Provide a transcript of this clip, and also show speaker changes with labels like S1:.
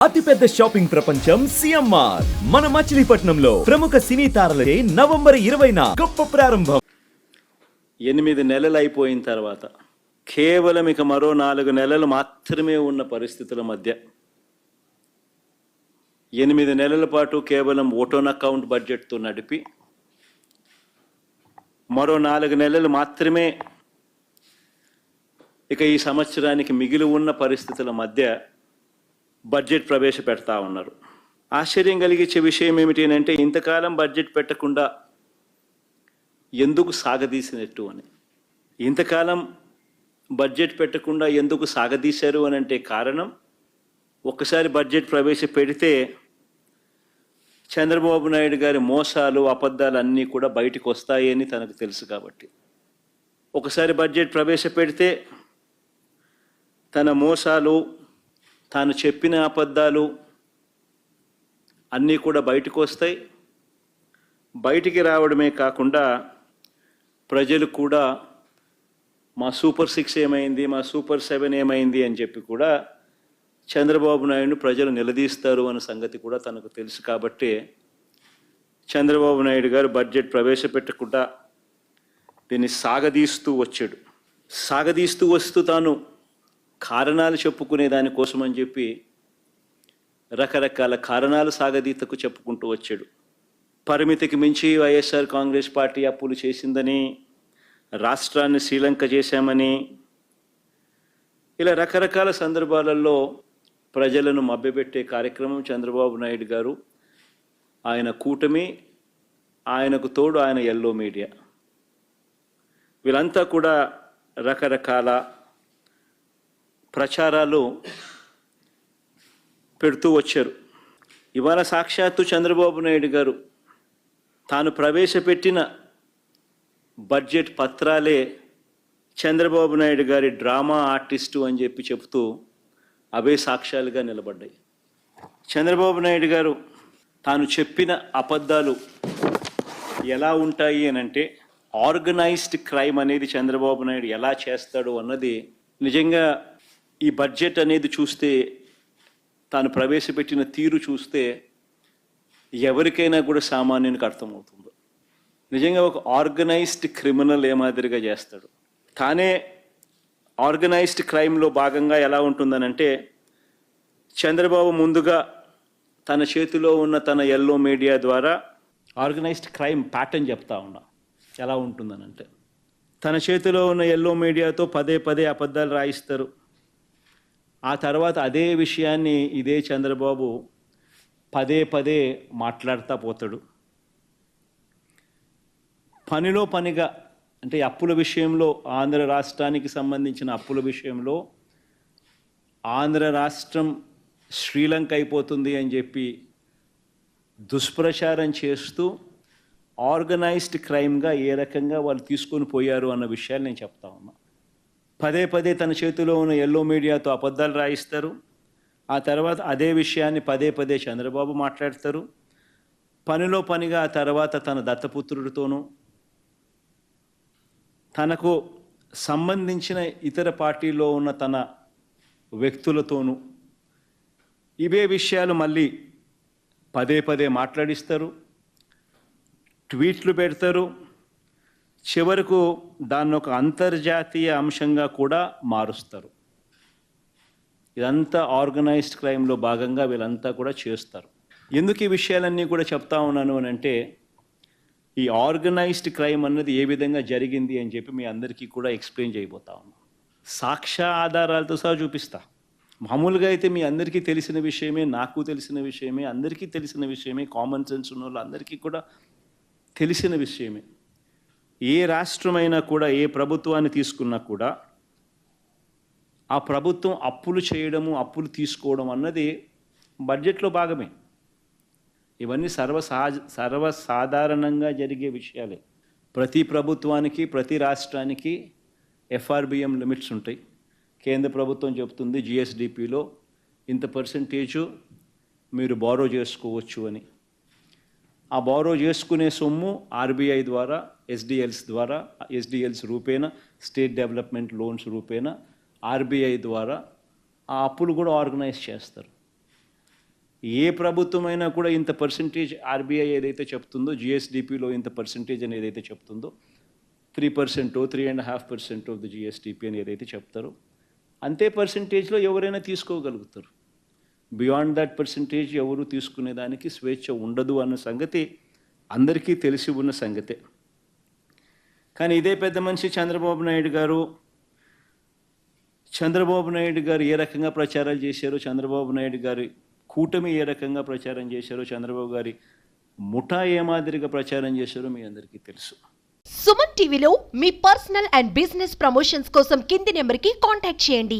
S1: అతిపెద్ద షాపింగ్ ప్రపంచం సిఎంఆర్ మన మచిలీపట్నంలో ప్రముఖ సినీ తారలే నవంబర్ 20న గొప్ప ప్రారంభం.
S2: 8 నెలలు అయిపోయిన తర్వాత కేవలం ఇక మరో 4 నెలలు మాత్రమే ఉన్న పరిస్థితుల మధ్య 8 నెలల పాటు కేవలం ఓటోన్ అకౌంట్ బడ్జెట్తో నడిపి మరో 4 నెలలు మాత్రమే ఇక ఈ సంవత్సరానికి మిగిలి ఉన్న పరిస్థితుల మధ్య బడ్జెట్ ప్రవేశపెడతా ఉన్నారు. ఆశ్చర్యం కలిగించే విషయం ఏమిటి అంటే ఇంతకాలం బడ్జెట్ పెట్టకుండా ఎందుకు సాగదీసినట్టు అని. ఇంతకాలం బడ్జెట్ పెట్టకుండా ఎందుకు సాగదీశారు అని అంటే కారణం, ఒక్కసారి బడ్జెట్ ప్రవేశపెడితే చంద్రబాబు నాయుడు గారి మోసాలు అబద్ధాలు అన్నీ కూడా బయటకు వస్తాయని తనకు తెలుసు కాబట్టి. ఒకసారి బడ్జెట్ ప్రవేశపెడితే తన మోసాలు, తాను చెప్పిన అబద్ధాలు అన్నీ కూడా బయటకు వస్తాయి. బయటికి రావడమే కాకుండా ప్రజలు కూడా మా సూపర్ 6 ఏమైంది, మా సూపర్ 7 ఏమైంది అని చెప్పి కూడా చంద్రబాబు నాయుడు ప్రజలు నిలదీస్తారు అన్న సంగతి కూడా తనకు తెలుసు కాబట్టి చంద్రబాబు నాయుడు గారు బడ్జెట్ ప్రవేశపెట్టకుండా దీన్ని సాగదీస్తూ వచ్చాడు. సాగదీస్తూ వస్తూ తాను కారణాలు చెప్పుకునే దానికోసం అని చెప్పి రకరకాల కారణాలు సాగదీతకు చెప్పుకుంటూ వచ్చాడు. పరిమితికి మించి వైఎస్ఆర్ కాంగ్రెస్ పార్టీ అప్పులు చేసిందని, రాష్ట్రాన్ని శ్రీలంక చేశామని, ఇలా రకరకాల సందర్భాలలో ప్రజలను మభ్యపెట్టే కార్యక్రమం చంద్రబాబు నాయుడు గారు, ఆయన కూటమి, ఆయనకు తోడు ఆయన ఎల్లో మీడియా, వీళ్ళంతా కూడా రకరకాల ప్రచారాలు పెడుతూ వచ్చారు. ఇవాళ సాక్షాత్తు చంద్రబాబు నాయుడు గారు తాను ప్రవేశపెట్టిన బడ్జెట్ పత్రాలే చంద్రబాబు నాయుడు గారి డ్రామా ఆర్టిస్టు అని చెప్పి చెబుతూ అవే సాక్ష్యాలుగా నిలబడ్డాయి. చంద్రబాబు నాయుడు గారు తాను చెప్పిన అబద్ధాలు ఎలా ఉంటాయి అని అంటే, ఆర్గనైజ్డ్ క్రైమ్ అనేది చంద్రబాబు నాయుడు ఎలా చేస్తాడు అన్నది నిజంగా ఈ బడ్జెట్ అనేది చూస్తే, తాను ప్రవేశపెట్టిన తీరు చూస్తే ఎవరికైనా కూడా సామాన్యునికి అర్థమవుతుంది. నిజంగా ఒక ఆర్గనైజ్డ్ క్రిమినల్ ఏ మాదిరిగా చేస్తాడు. కానీ ఆర్గనైజ్డ్ క్రైమ్లో భాగంగా ఎలా ఉంటుందనంటే, చంద్రబాబు ముందుగా తన చేతిలో ఉన్న తన ఎల్లో మీడియా ద్వారా ఆర్గనైజ్డ్ క్రైమ్ ప్యాటర్న్ చెప్తా ఉన్నా ఎలా ఉంటుందనంటే, తన చేతిలో ఉన్న ఎల్లో మీడియాతో పదే పదే అబద్ధాలు రాయిస్తారు. ఆ తర్వాత అదే విషయాన్ని ఇదే చంద్రబాబు పదే పదే మాట్లాడుతూ పోతాడు. పనిలో పనిగా అంటే అప్పుల విషయంలో, ఆంధ్ర రాష్ట్రానికి సంబంధించిన అప్పుల విషయంలో ఆంధ్ర రాష్ట్రం శ్రీలంక అయిపోతుంది అని చెప్పి దుష్ప్రచారం చేస్తూ ఆర్గనైజ్డ్ క్రైమ్గా ఏ రకంగా వాళ్ళు తీసుకొని పోయారు అన్న విషయాలు నేను చెప్తా ఉన్నా. పదే పదే తన చేతిలో ఉన్న ఎల్లో మీడియాతో అబద్ధాలు రాయిస్తారు. ఆ తర్వాత అదే విషయాన్ని పదే పదే చంద్రబాబు మాట్లాడతారు. పనిలో పనిగా ఆ తర్వాత తన దత్తపుత్రుడితోనూ, తనకు సంబంధించిన ఇతర పార్టీలో ఉన్న తన వ్యక్తులతోనూ ఇవే విషయాలు మళ్ళీ పదే పదే మాట్లాడిస్తారు, ట్వీట్లు పెడతారు. చివరకు దాన్ని ఒక అంతర్జాతీయ అంశంగా కూడా మారుస్తారు. ఇదంతా ఆర్గనైజ్డ్ క్రైమ్లో భాగంగా వీళ్ళంతా కూడా చేస్తారు. ఎందుకు ఈ విషయాలన్నీ కూడా చెప్తా ఉన్నాను అని అంటే, ఈ ఆర్గనైజ్డ్ క్రైమ్ అన్నది ఏ విధంగా జరిగింది అని చెప్పి మీ అందరికీ కూడా ఎక్స్ప్లెయిన్ చేయబోతా ఉన్నాను. సాక్ష్య ఆధారాలతో సహా చూపిస్తా. మామూలుగా అయితే మీ అందరికీ తెలిసిన విషయమే, నాకు తెలిసిన విషయమే, అందరికీ తెలిసిన విషయమే, కామన్ సెన్స్ ఉన్న వాళ్ళు అందరికీ కూడా తెలిసిన విషయమే. ఏ రాష్ట్రమైనా కూడా, ఏ ప్రభుత్వాన్ని తీసుకున్నా కూడా ఆ ప్రభుత్వం అప్పులు చేయడము, అప్పులు తీసుకోవడం అన్నది బడ్జెట్లో భాగమే. ఇవన్నీ సర్వసాధారణంగా జరిగే విషయాలే. ప్రతి ప్రభుత్వానికి, ప్రతి రాష్ట్రానికి ఎఫ్ఆర్బిఎం లిమిట్స్ ఉంటాయి. కేంద్ర ప్రభుత్వం చెప్తుంది జిఎస్డిపిలో ఇంత పర్సెంటేజు మీరు బారో చేసుకోవచ్చు అని. ఆ బారో చేసుకునే సొమ్ము ఆర్బీఐ ద్వారా, ఎస్డిఎల్స్ రూపేణ, స్టేట్ డెవలప్మెంట్ లోన్స్ రూపేణ ఆర్బీఐ ద్వారా ఆ అప్పులు కూడా ఆర్గనైజ్ చేస్తారు. ఏ ప్రభుత్వమైనా కూడా ఇంత పర్సంటేజ్ ఆర్బీఐ ఏదైతే చెప్తుందో జిఎస్డిపిలో ఇంత పర్సంటేజ్ అని ఏదైతే చెప్తుందో 3%, 3.5% ఆఫ్ ది జిఎస్డిపి అని ఏదైతే చెప్తారో అంతే పర్సంటేజ్లో ఎవరైనా తీసుకోగలుగుతారు. బియాండ్ దట్ పర్సంటేజ్ ఎవరు తీసుకునేదానికి స్వేచ్ఛ ఉండదు అన్న సంగతి అందరికీ తెలిసి ఉన్న సంగతే. కానీ ఇదే పెద్ద మనిషి చంద్రబాబు నాయుడు గారు ఏ రకంగా ప్రచారాలు చేశారో, చంద్రబాబు నాయుడు గారి కూటమి ఏ రకంగా ప్రచారం చేశారో, చంద్రబాబు గారి ముఠా ఏ మాదిరిగా ప్రచారం చేశారో మీ అందరికీ తెలుసు.
S3: సుమన్ టీవీలో మీ పర్సనల్ అండ్ బిజినెస్ ప్రమోషన్స్ కోసం కింది నెంబర్కి కాంటాక్ట్ చేయండి.